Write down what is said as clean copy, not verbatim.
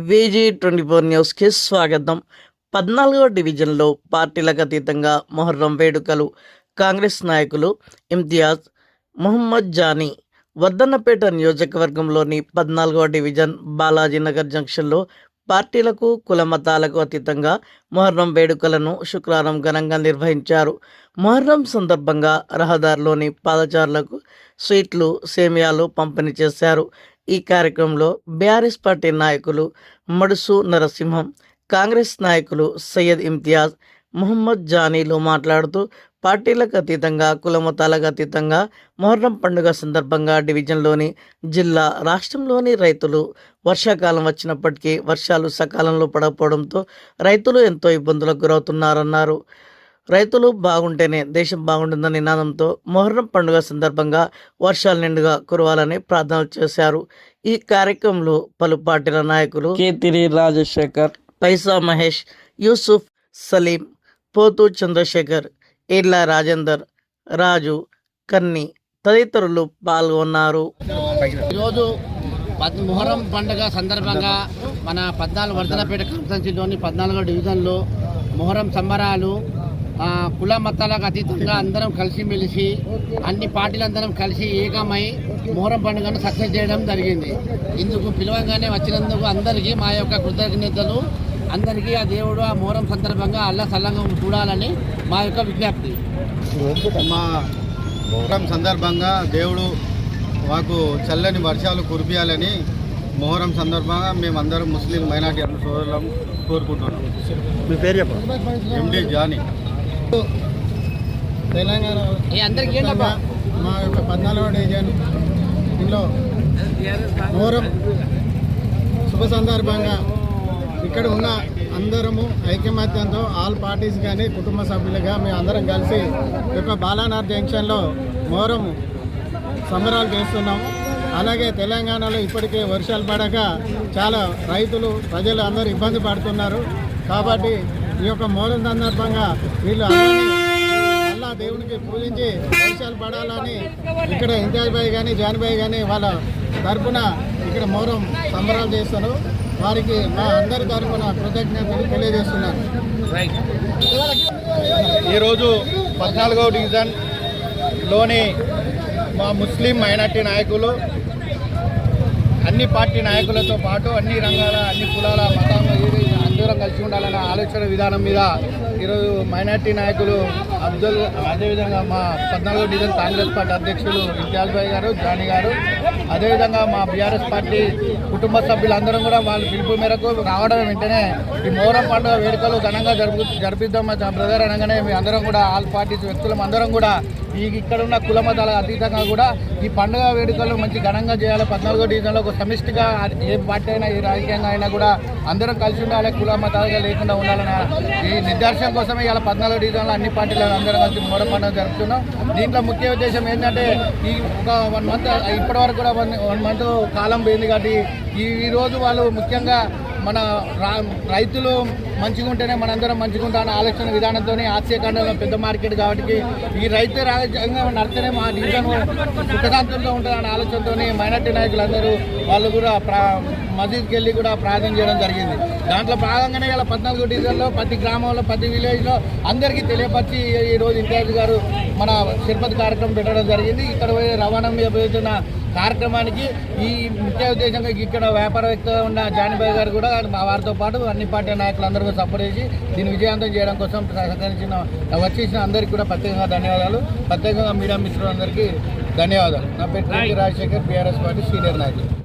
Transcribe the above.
VG24 న్యూస్కి స్వాగతం. 14వ డివిజన్లో పార్టీలకు అతీతంగా మొహర్రం వేడుకలు. కాంగ్రెస్ నాయకులు ఇమ్తియాజ్, మొహమ్మద్ జానీ వర్ధన్నపేట నియోజకవర్గంలోని 14వ డివిజన్ బాలాజీనగర్ జంక్షన్లో పార్టీలకు కుల మతాలకు అతీతంగా మొహర్రం వేడుకలను శుక్రవారం ఘనంగా నిర్వహించారు. మొహర్రం సందర్భంగా రహదారిలోని పాదచారులకు స్వీట్లు, సేమియాలు పంపిణీ చేశారు. ఈ కార్యక్రమంలో బీఆర్ఎస్ పార్టీ నాయకులు మడుసు నరసింహం, కాంగ్రెస్ నాయకులు సయ్యద్ ఇమ్తియాజ్, మొహమ్మద్ జానీలు మాట్లాడుతూ పార్టీలకు అతీతంగా కుల మతాలకు అతీతంగా మొహర్రం పండుగ సందర్భంగా డివిజన్లోని జిల్లా, రాష్ట్రంలోని రైతులు వర్షాకాలం వచ్చినప్పటికీ వర్షాలు సకాలంలో పడకపోవడంతో రైతులు ఎంతో ఇబ్బందులకు గురవుతున్నారన్నారు. రైతులు బాగుంటేనే దేశం బాగుంటుందన్న నినాదంతో మొహర్రం పండుగ సందర్భంగా వర్షాలు నిండుగా కురవాలని ప్రార్థనలు చేశారు. ఈ కార్యక్రమంలో పలు పార్టీల నాయకులు కేతిరి రాజశేఖర్, పైసా మహేష్, యూసుఫ్, సలీం, పోతు చంద్రశేఖర్, ఈడ్ల రాజేందర్, రాజు, కన్ని తదితరులు పాల్గొన్నారు. ఈరోజు మొహరం పండుగ సందర్భంగా మన 14 వర్ధనపేట కాన్స్టిట్యున్సీలోని 14వ డివిజన్లో మొహరం సంబరాలు కుల మతాలకు అతీతంగా అందరం కలిసిమెలిసి అన్ని పార్టీలందరం కలిసి ఏకమై మొహరం పండుగను సక్సెస్ చేయడం జరిగింది. ఇందుకు పిలవంగానే వచ్చినందుకు అందరికీ మా యొక్క కృతజ్ఞతలు. అందరికీ ఆ దేవుడు ఆ మొహరం సందర్భంగా అల్లా సల్లంగా చూడాలని మా యొక్క విజ్ఞప్తి. మా మొహరం సందర్భంగా దేవుడు మాకు చల్లని వర్షాలు కురిపించాలని మొహరం సందర్భంగా మేమందరం ముస్లిం మైనార్టీ సోదరులం కోరుకుంటున్నాం. మీ పేరు చెప్పండి. ఎండి జానీ. తెలంగాణ మా యొక్క 14వ డివిజన్లో మొహరం శుభ సందర్భంగా ఇక్కడ ఉన్న అందరము ఐకమత్యంతో ఆల్ పార్టీస్ కానీ కుటుంబ సభ్యులుగా మేము అందరం కలిసి యొక్క బాలానార్ జంక్షన్లో మొహరం సంబరాలు చేస్తున్నాము. అలాగే తెలంగాణలో ఇప్పటికే వర్షాలు పడక చాలా రైతులు ప్రజలు అందరూ ఇబ్బంది పడుతున్నారు. కాబట్టి ఈ యొక్క మొహరం సందర్భంగా వీళ్ళు అల్లా దేవునికి పూజించి వర్షాలు పడాలని ఇక్కడ ఇంతియాజ్ భాయ్ కానీ జానీ భాయ్ కానీ వాళ్ళ తరఫున ఇక్కడ మొహరం సంబరాలు చేస్తారు. వారికి మా అందరి తరఫున కృతజ్ఞతలు తెలియజేస్తున్నారు. ఈరోజు 14వ డివిజన్లోని మా ముస్లిం మైనార్టీ నాయకులు అన్ని పార్టీ నాయకులతో పాటు అన్ని రంగాల, అన్ని కులాల, మతాల అందరం కలిసి ఉండాలన్న ఆలోచన విధానం మీద ఈరోజు మైనార్టీ నాయకులు అబ్దుల్, అదేవిధంగా మా 14వ డివిజన్ కాంగ్రెస్ పార్టీ అధ్యక్షులు ఇమ్తియాజ్ భాయ్ గారు, జానీ గారు, అదేవిధంగా మా బీఆర్ఎస్ పార్టీ కుటుంబ సభ్యులందరం కూడా వాళ్ళ పిలుపు మేరకు రావడం వెంటనే ఈ మొహరం పండుగ వేడుకలు ఘనంగా జరిపిద్దాం మా బ్రదర్ అనగానే మీ అందరం కూడా ఆల్ పార్టీస్ వ్యక్తులం అందరం కూడా ఇక్కడ ఉన్న కుల మతాల అతీతంగా కూడా ఈ పండుగ వేడుకలు మంచి ఘనంగా చేయాలి. 14వ డివిజన్లో ఒక సమిష్టిగా ఏ పార్టీ అయినా ఏ రాజకీయంగా అయినా కూడా అందరం కలిసి ఉండాలి, కుల మతాలుగా లేకుండా ఉండాలన్న ఈ నిర్దేశం కోసమే ఇలా 14వ డివిజన్లో అన్ని పార్టీలు అందరం కలిసి మొహరం పండుగ జరుపుతున్నాం. దీంట్లో ముఖ్య ఉద్దేశం ఏంటంటే ఈ ఒక 1 మంత్ ఇప్పటి వరకు కూడా 1 మంత్ కాలం పోయింది కాబట్టి ఈరోజు వాళ్ళు ముఖ్యంగా మన రైతులు మంచిగా ఉంటేనే మనందరం మంచిగా ఉంటామన్న ఆలోచన విధానంతో ఆసియాఖండంలో పెద్ద మార్కెట్ కాబట్టి ఈ రైతు రాజ్యాంగం నడితేనే మా డివిజన్ సుఖశాంతంతో ఉంటుందన్న ఆలోచనతో మైనార్టీ నాయకులందరూ వాళ్ళు కూడా మసీద్కి వెళ్ళి కూడా ప్రార్థన చేయడం జరిగింది. దాంట్లో భాగంగానే ఇలా 14వ డివిజన్లో ప్రతి గ్రామంలో ప్రతి విలేజ్లో అందరికీ తెలియపరిచి ఈరోజు ఇమ్తియాజ్ గారు మన తిరుపతి కార్యక్రమం పెట్టడం జరిగింది. ఇక్కడ రవాణా మీద పోతున్న కార్యక్రమానికి ఈ ముఖ్య ఉద్దేశంగా ఇక్కడ వ్యాపారవేత్తగా ఉన్న జానీ భాయ్ గారు కూడా వారితో పాటు అన్ని పార్టీ నాయకులందరూ సపోర్ట్ చేసి దీన్ని విజయవంతం చేయడం కోసం వచ్చేసిన అందరికీ కూడా ప్రత్యేకంగా ధన్యవాదాలు. ప్రత్యేకంగా మీడియా మిత్రులందరికీ ధన్యవాదాలు. నా పేరు రాజశేఖర్, బీఆర్ఎస్ పార్టీ సీనియర్ నాయకులు.